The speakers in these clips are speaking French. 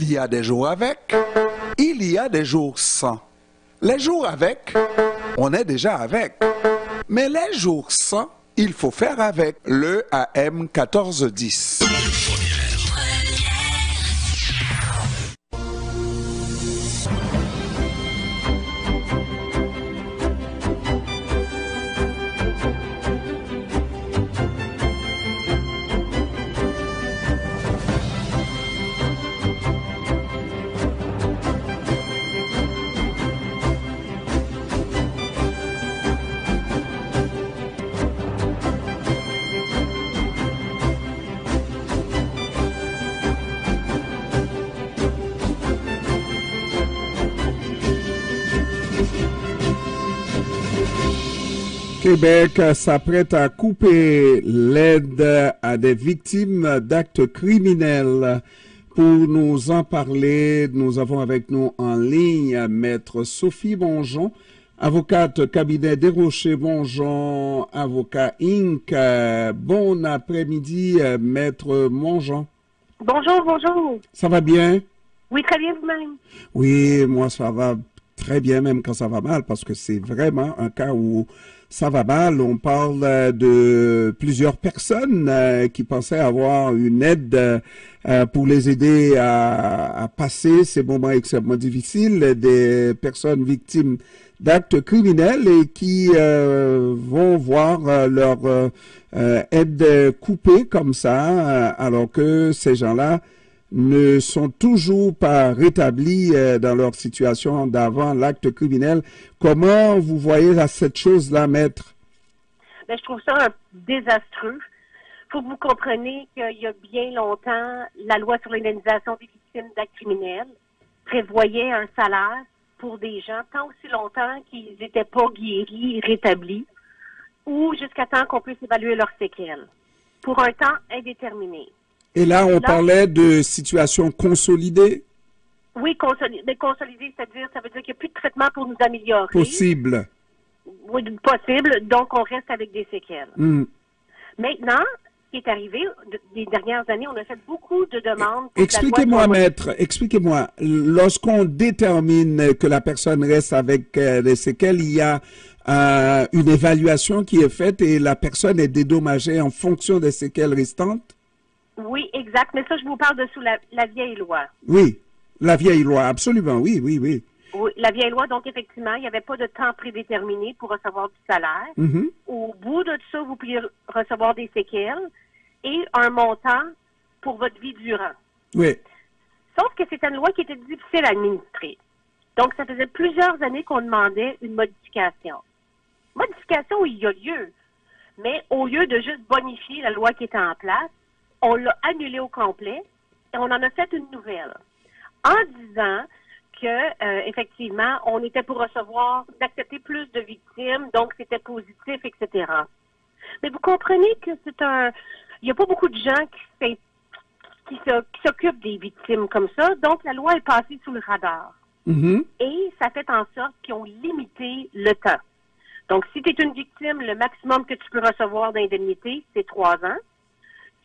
Il y a des jours avec, il y a des jours sans. Les jours avec, on est déjà avec. Mais les jours sans, il faut faire avec le AM 1410. Québec s'apprête à couper l'aide à des victimes d'actes criminels. Pour nous en parler, nous avons avec nous en ligne Maître Sophie Mongeon, avocate cabinet Desrochers Mongeon, avocat Inc. Bon après-midi, Maître Mongeon. Bonjour, bonjour. Ça va bien? Oui, très bien vous-même. Oui, moi ça va très bien, même quand ça va mal, parce que c'est vraiment un cas où ça va mal. On parle de plusieurs personnes qui pensaient avoir une aide pour les aider à passer ces moments extrêmement difficiles, des personnes victimes d'actes criminels et qui vont voir leur aide coupée comme ça, alors que ces gens-là ne sont toujours pas rétablis dans leur situation d'avant l'acte criminel. Comment vous voyez cette chose-là, maître? Ben, je trouve ça désastreux. Il faut que vous compreniez qu'il y a bien longtemps, la loi sur l'indemnisation des victimes d'actes criminels prévoyait un salaire pour des gens tant aussi longtemps qu'ils n'étaient pas guéris, rétablis, ou jusqu'à temps qu'on puisse évaluer leurs séquelles, pour un temps indéterminé. Et là, on parlait de situation consolidée? Oui, consolidée, c'est-à-dire, ça veut dire qu'il n'y a plus de traitement pour nous améliorer. Possible. Oui, possible, donc on reste avec des séquelles. Maintenant, ce qui est arrivé, des dernières années, on a fait beaucoup de demandes. Expliquez-moi, maître, expliquez-moi, lorsqu'on détermine que la personne reste avec des séquelles, il y a une évaluation qui est faite et la personne est dédommagée en fonction des séquelles restantes? Oui, exact. Mais ça, je vous parle de sous la vieille loi. Oui, la vieille loi, absolument, oui. Oui, la vieille loi, donc effectivement, il n'y avait pas de temps prédéterminé pour recevoir du salaire. Au bout de tout ça, vous pouviez recevoir des séquelles et un montant pour votre vie durant. Oui. Sauf que c'était une loi qui était difficile à administrer. Donc, ça faisait plusieurs années qu'on demandait une modification. Modification où il y a lieu. Mais au lieu de juste bonifier la loi qui était en place, on l'a annulée au complet et on en a fait une nouvelle. En disant que, effectivement, on était pour d'accepter plus de victimes, donc c'était positif, etc. Mais vous comprenez que il n'y a pas beaucoup de gens qui s'occupent des victimes comme ça, donc la loi est passée sous le radar. Et ça fait en sorte qu'ils ont limité le temps. Donc, si tu es une victime, le maximum que tu peux recevoir d'indemnité, c'est 3 ans.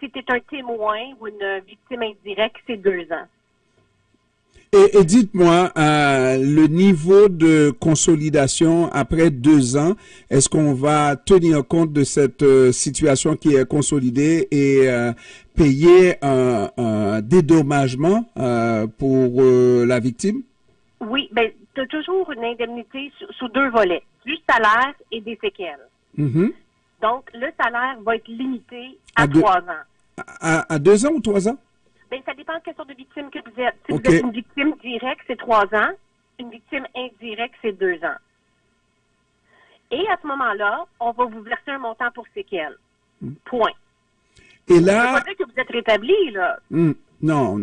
Si tu es un témoin ou une victime indirecte, c'est 2 ans. Et dites-moi, le niveau de consolidation après 2 ans, est-ce qu'on va tenir compte de cette situation qui est consolidée et payer un dédommagement pour la victime? Oui, ben tu as toujours une indemnité sous 2 volets, du salaire et des séquelles. Donc, le salaire va être limité à 3 ans. À 2 ans ou 3 ans? Bien, ça dépend de quelle sorte de victime que vous êtes. Si vous êtes une victime directe, c'est 3 ans. Une victime indirecte, c'est 2 ans. Et à ce moment-là, on va vous verser un montant pour séquelles. Point. Et là... Ça veut pas dire que vous êtes rétabli, là. Non.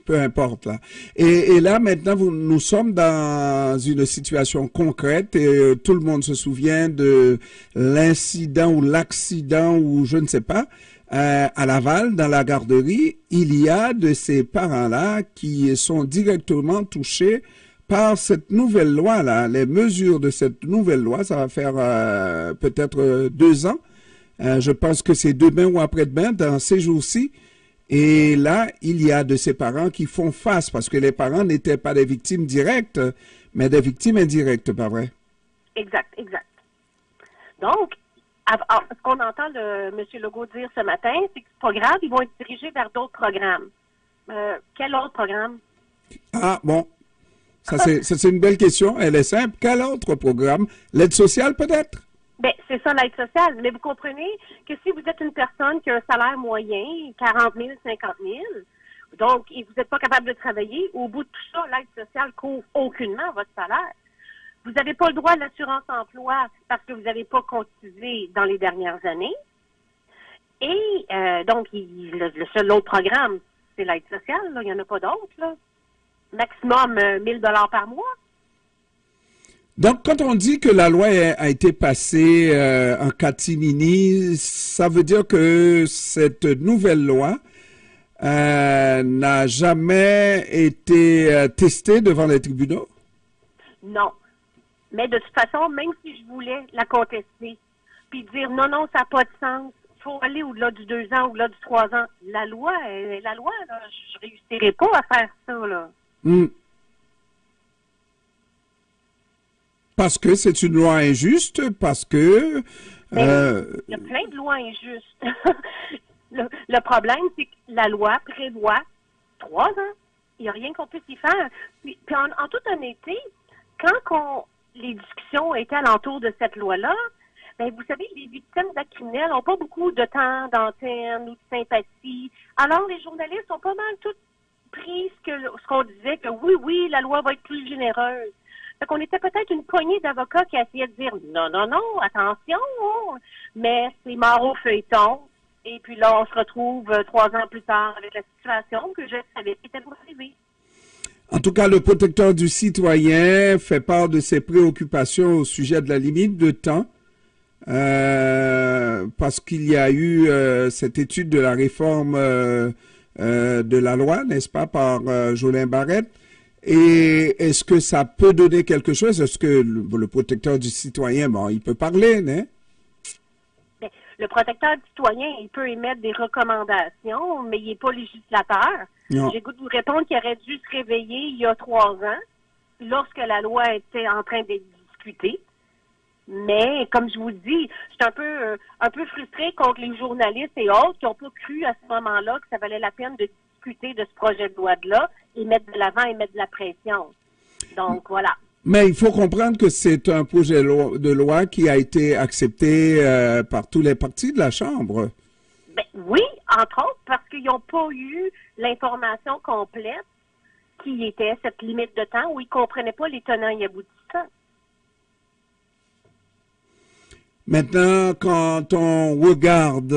Peu importe, là. Et là, maintenant, nous sommes dans une situation concrète et tout le monde se souvient de l'incident ou l'accident ou je ne sais pas, à Laval, dans la garderie, il y a de ces parents-là qui sont directement touchés par cette nouvelle loi-là. Les mesures de cette nouvelle loi, ça va faire peut-être 2 ans. Je pense que c'est demain ou après-demain, dans ces jours-ci. Et là, il y a de ces parents qui font face, parce que les parents n'étaient pas des victimes directes, mais des victimes indirectes, pas vrai? Exact, exact. Donc, ce qu'on entend M. Legault dire ce matin, c'est que c'est pas grave, ils vont être dirigés vers d'autres programmes. Quel autre programme? Ah, bon. Ça, c'est une belle question. Elle est simple. Quel autre programme? L'aide sociale, peut-être? Bien, c'est ça, l'aide sociale. Mais vous comprenez que si vous êtes une personne qui a un salaire moyen, 40 000, 50 000, donc, et vous n'êtes pas capable de travailler, au bout de tout ça, l'aide sociale couvre aucunement votre salaire. Vous n'avez pas le droit à l'assurance emploi parce que vous n'avez pas cotisé dans les dernières années. Et donc, le seul autre programme, c'est l'aide sociale. Là. Il n'y en a pas d'autres. Là. Maximum 1 000 $ par mois. Donc, quand on dit que la loi a été passée en catimini, ça veut dire que cette nouvelle loi n'a jamais été testée devant les tribunaux? Non. Mais de toute façon, même si je voulais la contester, puis dire non, non, ça n'a pas de sens, il faut aller au-delà du 2 ans, au-delà du 3 ans, la loi, là, je ne réussirai pas à faire ça, là. Parce que c'est une loi injuste, parce que... Il y a plein de lois injustes. Le problème, c'est que la loi prévoit 3 ans. Il n'y a rien qu'on puisse y faire. Puis en toute honnêteté, quand les discussions étaient alentour de cette loi-là, ben vous savez, les victimes d'actes criminels n'ont pas beaucoup de temps d'antenne ou de sympathie. Alors, les journalistes ont pas mal tout pris ce qu'on disait, que oui, la loi va être plus généreuse. Fait qu'on était peut-être une poignée d'avocats qui essayaient de dire non, attention, mais c'est mort au feuilleton. Et puis là, on se retrouve 3 ans plus tard avec la situation que je savais qui était pour arriver. En tout cas, le protecteur du citoyen fait part de ses préoccupations au sujet de la limite de temps, parce qu'il y a eu cette étude de la réforme de la loi, n'est-ce pas, par Jolin Barrette. Et est-ce que ça peut donner quelque chose? Est-ce que le protecteur du citoyen, bon, il peut parler, non? Le protecteur du citoyen, il peut émettre des recommandations, mais il n'est pas législateur. J'ai goût de vous répondre qu'il aurait dû se réveiller il y a 3 ans, lorsque la loi était en train d'être discutée. Mais, comme je vous dis, je suis un peu frustrée contre les journalistes et autres qui n'ont pas cru à ce moment-là que ça valait la peine de discuter de ce projet de loi-là et mettre de l'avant et mettre de la pression. Donc, voilà. Mais il faut comprendre que c'est un projet de loi qui a été accepté par tous les partis de la Chambre. Ben, oui, entre autres, parce qu'ils n'ont pas eu l'information complète qui était cette limite de temps où ils ne comprenaient pas les tenants et aboutissants. Maintenant, quand on regarde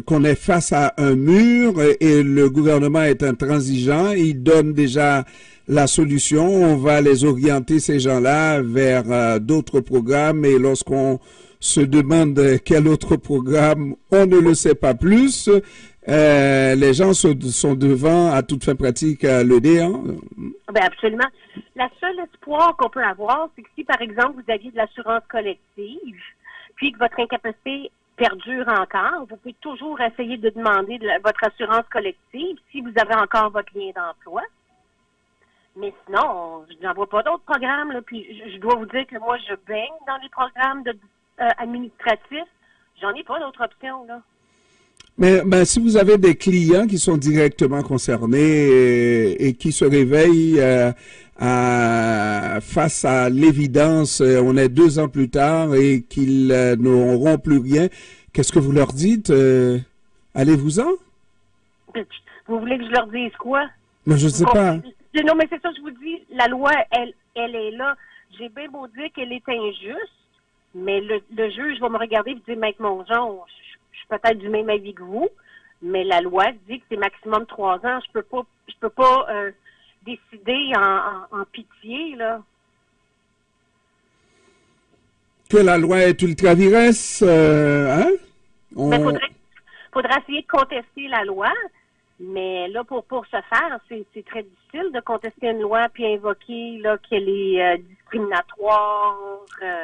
qu'on est face à un mur et le gouvernement est intransigeant, il donne déjà la solution, on va les orienter, ces gens-là, vers d'autres programmes, et lorsqu'on se demande quel autre programme, on ne le sait pas plus. Les gens sont devant, à toute fin pratique, le néant. Ben absolument. La seule espoir qu'on peut avoir, c'est que si, par exemple, vous aviez de l'assurance collective, puis que votre incapacité perdure encore, vous pouvez toujours essayer de demander votre assurance collective si vous avez encore votre lien d'emploi. Mais sinon, je n'en vois pas d'autres programmes. Là. Puis je dois vous dire que moi, je baigne dans les programmes administratifs. J'en ai pas d'autres options. Là. Mais si vous avez des clients qui sont directement concernés et qui se réveillent face à l'évidence, on est 2 ans plus tard et qu'ils n'auront plus rien, qu'est-ce que vous leur dites? Allez-vous-en? Vous voulez que je leur dise quoi? Mais je ne sais pas. Non, mais c'est ça, je vous dis, la loi, elle est là. J'ai bien beau dire qu'elle est injuste, mais le juge va me regarder et dire, Maître Mongeon, je suis peut-être du même avis que vous, mais la loi dit que c'est maximum 3 ans. Je peux pas décider en pitié, là. Que la loi est ultra-viresse, hein? Mais faudrait essayer de contester la loi. Mais là, pour ce faire, c'est très difficile de contester une loi puis invoquer là qu'elle est discriminatoire,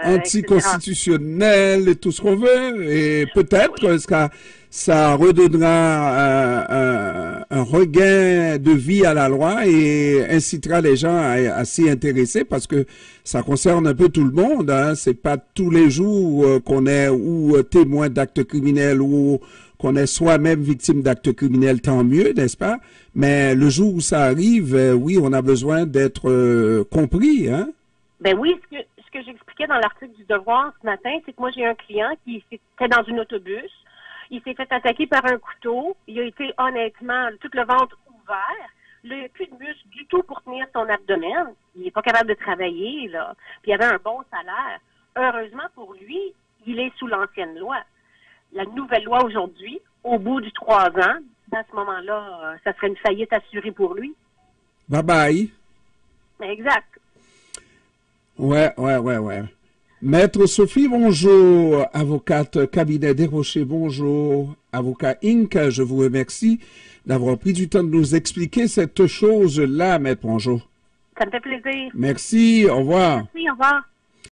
anticonstitutionnel et tout ce qu'on veut. Et peut-être que ça redonnera un regain de vie à la loi et incitera les gens à s'y intéresser parce que ça concerne un peu tout le monde. Hein. C'est pas tous les jours qu'on est ou témoin d'actes criminels ou qu'on est soi-même victime d'actes criminels, tant mieux, n'est-ce pas? Mais le jour où ça arrive, oui, on a besoin d'être compris, hein? Ben oui, ce que j'expliquais dans l'article du Devoir ce matin, c'est que moi, j'ai un client qui était dans un autobus. Il s'est fait attaquer par un couteau. Il a été, honnêtement, tout le ventre ouvert. Là, il n'a plus de muscle du tout pour tenir son abdomen. Il n'est pas capable de travailler, là. Puis il avait un bon salaire. Heureusement pour lui, il est sous l'ancienne loi. La nouvelle loi aujourd'hui, au bout du 3 ans, à ce moment-là, ça serait une faillite assurée pour lui. Bye bye. Exact. Ouais. Maître Sophie, bonjour. Avocate cabinet Desrochers, bonjour. Avocat Inc., je vous remercie d'avoir pris du temps de nous expliquer cette chose-là, Maître, bonjour. Ça me fait plaisir. Merci, au revoir. Merci, au revoir.